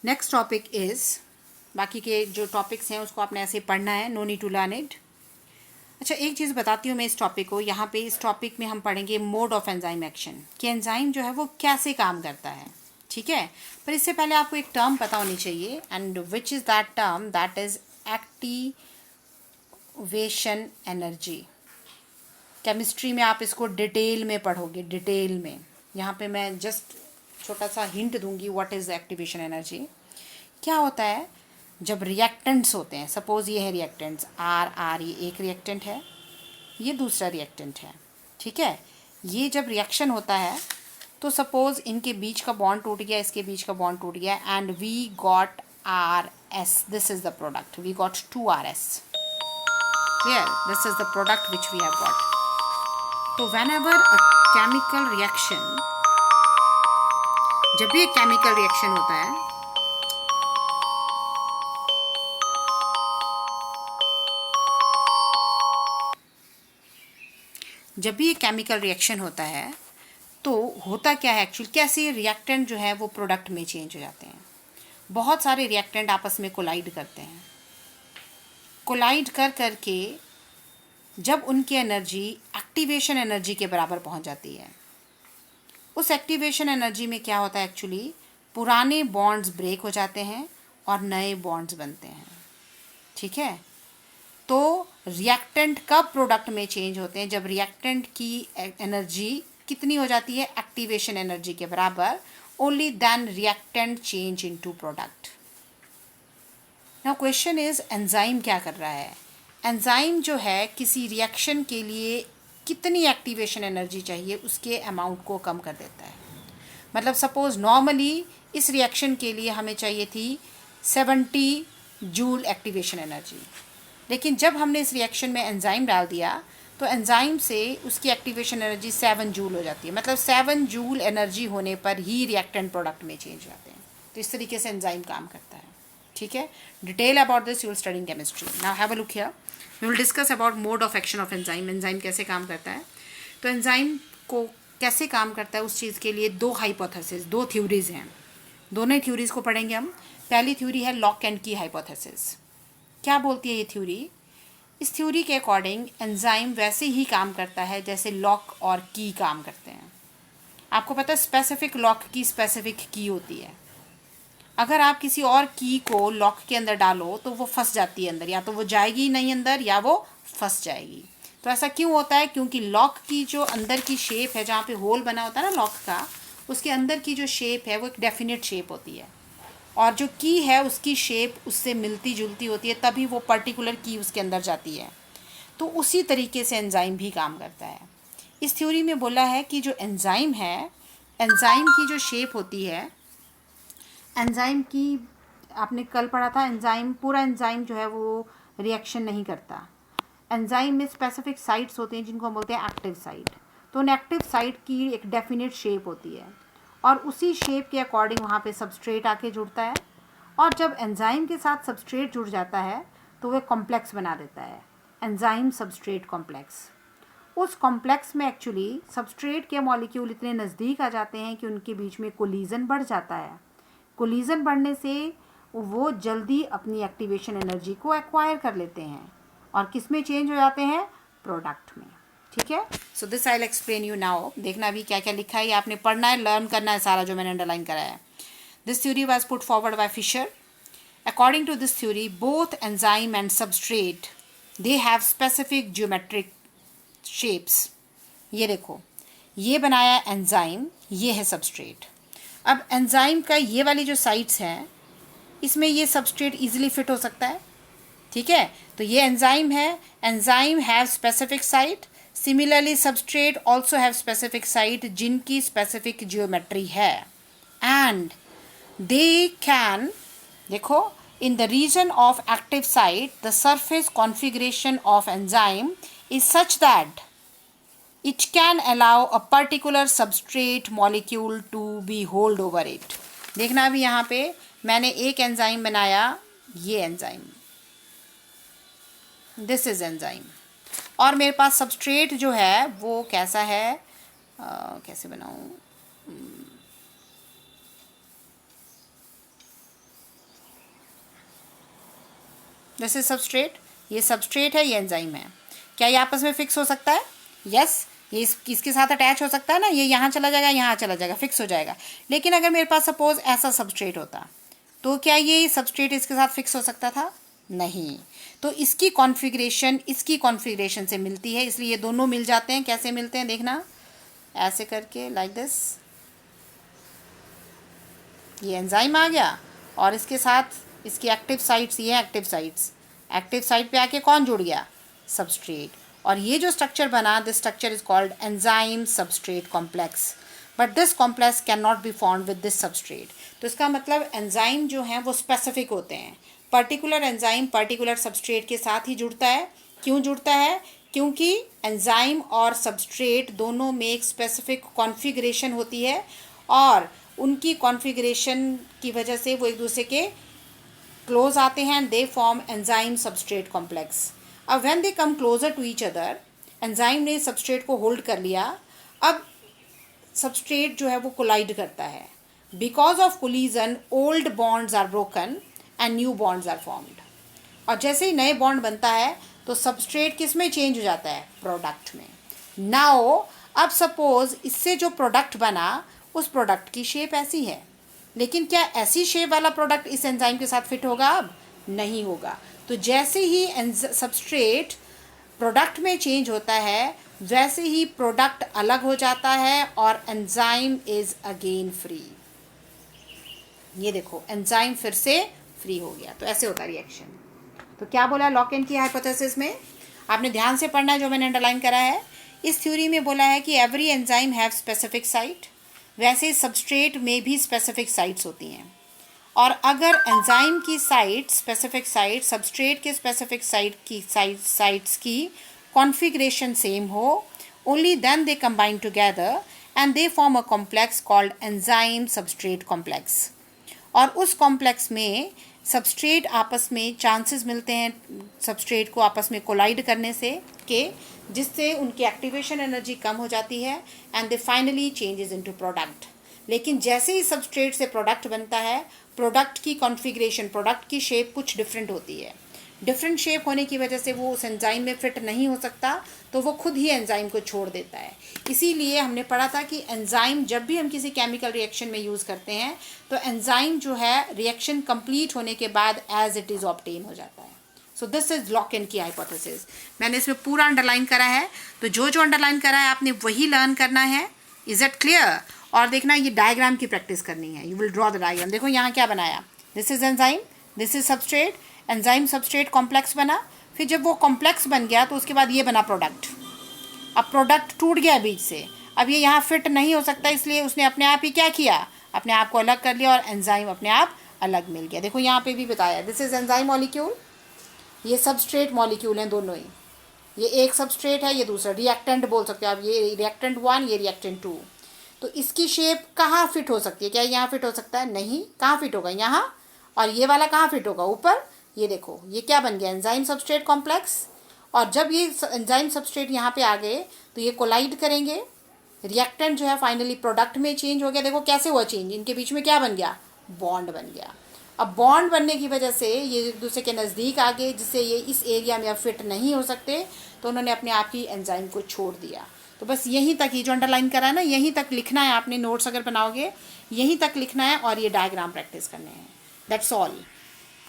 Next topic is, बाकी के जो टॉपिक्स हैं उसको आपने ऐसे पढ़ना है, no need to learn it. अच्छा, एक चीज़ बताती हूँ मैं इस टॉपिक को। यहाँ पे इस टॉपिक में हम पढ़ेंगे मोड ऑफ एंजाइम एक्शन, कि एंजाइम जो है वो कैसे काम करता है, ठीक है। पर इससे पहले आपको एक टर्म पता होनी चाहिए, and which is that term, that is activation energy. Chemistry में आप इसको डिटेल में पढ़ोगे, डिटेल में। यहाँ पे मैं जस्ट छोटा सा हिंट दूंगी, व्हाट इज़ एक्टिवेशन एनर्जी। क्या होता है जब रिएक्टेंट्स होते हैं, सपोज ये है रिएक्टेंट्स आर, ये एक रिएक्टेंट है, ये दूसरा रिएक्टेंट है, ठीक है। ये जब रिएक्शन होता है तो सपोज इनके बीच का बॉन्ड टूट गया, इसके बीच का बॉन्ड टूट गया, and we got R S, this is the product, we got 2RS, clear, this is the product which we have got. तो whenever a chemical reaction, जब भी एक केमिकल रिएक्शन होता है, जब भी एक केमिकल रिएक्शन होता है तो होता क्या है एक्चुअली, कैसे रिएक्टेंट जो है वो प्रोडक्ट में चेंज हो जाते हैं। बहुत सारे रिएक्टेंट आपस में कोलाइड करते हैं, कोलाइड कर करके जब उनकी एनर्जी एक्टिवेशन एनर्जी के बराबर पहुंच जाती है, उस एक्टिवेशन एनर्जी में क्या होता है एक्चुअली, पुराने बॉन्ड्स ब्रेक हो जाते हैं और नए बॉन्ड्स बनते हैं, ठीक है। तो रिएक्टेंट कब प्रोडक्ट में चेंज होते हैं, जब रिएक्टेंट की एनर्जी कितनी हो जाती है, एक्टिवेशन एनर्जी के बराबर, only then reactant change into product. Now question is, enzyme क्या कर रहा है। एंजाइम जो है किसी रिएक्शन के लिए कितनी एक्टिवेशन एनर्जी चाहिए उसके अमाउंट को कम कर देता है। मतलब सपोज नॉर्मली इस रिएक्शन के लिए हमें चाहिए थी 70 जूल एक्टिवेशन एनर्जी, लेकिन जब हमने इस रिएक्शन में एंजाइम डाल दिया तो एंजाइम से उसकी एक्टिवेशन एनर्जी 7 जूल हो जाती है। मतलब 7 जूल एनर्जी होने पर ही रिएक्टेंट प्रोडक्ट में चेंज जाते हैं। तो इस तरीके से एंजाइम काम करता है, ठीक है। Detail about this you will study in chemistry. Now have a look here, we will discuss about mode of action of enzyme, enzyme कैसे काम करता है। तो एंजाइम को कैसे काम करता है उस चीज़ के लिए दो हाइपोथेसिस, दो थ्योरीज हैं, दोनों थ्योरीज को पढ़ेंगे हम। पहली थ्योरी है लॉक एंड की हाइपोथेसिस। क्या बोलती है ये थ्योरी, इस थ्योरी के अकॉर्डिंग एंजाइम वैसे ही काम करता है जैसे लॉक और की काम करते हैं। आपको पता है स्पेसिफिक लॉक की स्पेसिफिक की होती है। अगर आप किसी और की को लॉक के अंदर डालो तो वो फंस जाती है अंदर, या तो वो जाएगी नहीं अंदर या वो फंस जाएगी। तो ऐसा क्यों होता है, क्योंकि लॉक की जो अंदर की शेप है, जहाँ पे होल बना होता है ना लॉक का, उसके अंदर की जो शेप है वो एक डेफिनेट शेप होती है, और जो की है उसकी शेप उससे मिलती जुलती होती है, तभी वो पर्टिकुलर की उसके अंदर जाती है। तो उसी तरीके से एंजाइम भी काम करता है। इस थ्योरी में बोला है कि जो एंजाइम है, एंजाइम की जो शेप होती है, एंजाइम की, आपने कल पढ़ा था, एंजाइम, पूरा एंजाइम जो है वो रिएक्शन नहीं करता। एंजाइम में स्पेसिफिक साइट्स होते हैं जिनको हम बोलते हैं एक्टिव साइट। तो उन एक्टिव साइट की एक डेफिनेट शेप होती है, और उसी शेप के अकॉर्डिंग वहाँ पे सबस्ट्रेट आके जुड़ता है, और जब एंजाइम के साथ सबस्ट्रेट जुड़ जाता है तो वह कॉम्प्लेक्स बना देता है, एंजाइम सबस्ट्रेट कॉम्प्लेक्स। उस कॉम्प्लेक्स में एक्चुअली सबस्ट्रेट के मॉलिक्यूल इतने नज़दीक आ जाते हैं कि उनके बीच में कोलिजन बढ़ जाता है। कोलिजन बढ़ने से वो जल्दी अपनी एक्टिवेशन एनर्जी को एक्वायर कर लेते हैं और किस में चेंज हो जाते हैं, प्रोडक्ट में, ठीक है। So this I will explain you now. देखना अभी क्या क्या लिखा है, ये आपने पढ़ना है, लर्न करना है सारा जो मैंने अंडरलाइन कराया है। This theory was put forward by Fischer. According to this theory both enzyme and substrate they have specific geometric shapes. ये देखो, ये बनाया एंजाइम, ये है सबस्ट्रेट। अब एंजाइम का ये वाली जो साइट्स हैं, इसमें ये सबस्ट्रेट इजीली फिट हो सकता है, ठीक है। तो ये एंजाइम है, enzyme have specific site, similarly substrate also have specific site जिनकी स्पेसिफिक जियोमेट्री है, एंड दे कैन, देखो, in the region of active site the surface configuration of enzyme is such that it can allow a particular substrate molecule to be hold over it। देखना अभी यहाँ पे मैंने एक enzyme बनाया, ये एंजाइम, दिस इज एंजाइम, और मेरे पास सबस्ट्रेट जो है वो कैसा है, कैसे बनाऊँ, दिस इज सबस्ट्रेट, ये सबस्ट्रेट है, ये एंजाइम है। क्या ये आपस में फिक्स हो सकता है? यस, ये इसके साथ अटैच हो सकता है ना, ये यहाँ चला जाएगा, यहाँ चला जाएगा, फिक्स हो जाएगा। लेकिन अगर मेरे पास सपोज ऐसा सबस्ट्रेट होता तो क्या ये सबस्ट्रेट इसके साथ फिक्स हो सकता था? नहीं। तो इसकी कॉन्फ़िगरेशन से मिलती है, इसलिए ये दोनों मिल जाते हैं। कैसे मिलते हैं देखना, ऐसे करके, लाइक दिस। ये एंजाइम आ गया और इसके साथ इसकी एक्टिव साइट्स, ये एक्टिव साइट्स, एक्टिव साइट पे आके कौन जुड़ गया? सबस्ट्रेट। और ये जो स्ट्रक्चर बना, this structure is called enzyme substrate complex, but this complex can not be formed with this substrate. तो इसका मतलब एंजाइम जो हैं वो स्पेसिफिक होते हैं। पर्टिकुलर एंजाइम पर्टिकुलर सबस्ट्रेट के साथ ही जुड़ता है। क्यों जुड़ता है? क्योंकि एंजाइम और सबस्ट्रेट दोनों में एक स्पेसिफिक कॉन्फ़िगरेशन होती है और उनकी कॉन्फ़िगरेशन की वजह से वो एक दूसरे के क्लोज आते हैं। They form enzyme substrate complex. अब when they come closer to each other, enzyme ने सबस्ट्रेट को होल्ड कर लिया, अब सबस्ट्रेट जो है वो कोलाइड करता है। Because of collision old bonds are broken and new bonds are formed. और जैसे ही नए बॉन्ड बनता है तो सबस्ट्रेट किस में चेंज हो जाता है? प्रोडक्ट में। नाउ अब सपोज इससे जो प्रोडक्ट बना, उस प्रोडक्ट की शेप ऐसी है, लेकिन क्या ऐसी शेप वाला प्रोडक्ट इस एंजाइम के साथ फिट होगा? अब नहीं होगा। तो जैसे ही सबस्ट्रेट प्रोडक्ट में चेंज होता है, वैसे ही प्रोडक्ट अलग हो जाता है और एंजाइम इज अगेन फ्री। ये देखो, एंजाइम फिर से फ्री हो गया। तो ऐसे होता है रिएक्शन। तो क्या बोला लॉक-इन की हाइपोथेसिस में? आपने ध्यान से पढ़ना है जो मैंने अंडरलाइन करा है। इस थ्योरी में बोला है कि every enzyme have specific site, वैसे सबस्ट्रेट में भी स्पेसिफिक साइट्स होती हैं। और अगर एंजाइम की साइट, स्पेसिफिक साइट, सबस्ट्रेट के स्पेसिफिक साइट्स की कॉन्फ़िगरेशन सेम हो, only then they combine together and they form a complex called enzyme substrate complex. और उस कॉम्प्लेक्स में सबस्ट्रेट आपस में चांसेस मिलते हैं सबस्ट्रेट को आपस में कोलाइड करने से, जिससे उनकी एक्टिवेशन एनर्जी कम हो जाती है and they finally changes into product. लेकिन जैसे ही सबस्ट्रेट से प्रोडक्ट बनता है, प्रोडक्ट की कॉन्फ़िगरेशन, प्रोडक्ट की शेप कुछ डिफरेंट होती है। डिफरेंट शेप होने की वजह से वो उस एंजाइम में फिट नहीं हो सकता, तो वो खुद ही एंजाइम को छोड़ देता है। इसीलिए हमने पढ़ा था कि एंजाइम जब भी हम किसी केमिकल रिएक्शन में यूज़ करते हैं तो एंजाइम जो है रिएक्शन कंप्लीट होने के बाद एज इट इज़ ऑब्टेन हो जाता है। So this is lock in की हाइपोथेसिस। मैंने इसमें पूरा अंडरलाइन करा है, तो जो जो अंडरलाइन करा है आपने वही लर्न करना है। Is it clear? और देखना, ये डायग्राम की प्रैक्टिस करनी है। You will draw the diagram. देखो यहाँ क्या बनाया, this is enzyme, this is substrate, enzyme substrate complex बना। फिर जब वो कॉम्प्लेक्स बन गया तो उसके बाद ये बना प्रोडक्ट। अब प्रोडक्ट टूट गया बीच से, अब ये यहाँ फिट नहीं हो सकता, इसलिए उसने अपने आप ही क्या किया, अपने आप को अलग कर लिया और एंजाइम अपने आप अलग मिल गया। देखो यहाँ पे भी बताया, दिस इज एंजाइम मॉलिक्यूल, ये सबस्ट्रेट मॉलिक्यूल हैं दोनों ही। ये एक सबस्ट्रेट है, ये दूसरा रिएक्टेंट बोल सकते हो आप, ये रिएक्टेंट 1, ये रिएक्टेंट 2। तो इसकी शेप कहाँ फिट हो सकती है? क्या यहाँ फिट हो सकता है? नहीं। कहाँ फिट होगा? यहाँ। और ये वाला कहाँ फिट होगा? ऊपर। ये देखो, ये क्या बन गया? Enzyme substrate complex. और जब ये एंजाइम सबस्ट्रेट यहाँ पे आ गए तो ये कोलाइड करेंगे, रिएक्टेंट जो है फाइनली प्रोडक्ट में चेंज हो गया। देखो कैसे हुआ चेंज, इनके बीच में क्या बन गया? बॉन्ड बन गया। अब बॉन्ड बनने की वजह से ये एक दूसरे के नज़दीक आ गए, जिससे ये इस एरिया में अब फिट नहीं हो सकते, तो उन्होंने अपने आप ही एंजाइम को छोड़ दिया। तो बस यहीं तक, ये जो अंडरलाइन करा है ना, यहीं तक लिखना है आपने। नोट्स अगर बनाओगे यहीं तक लिखना है और ये डायग्राम प्रैक्टिस करने हैं। That's all.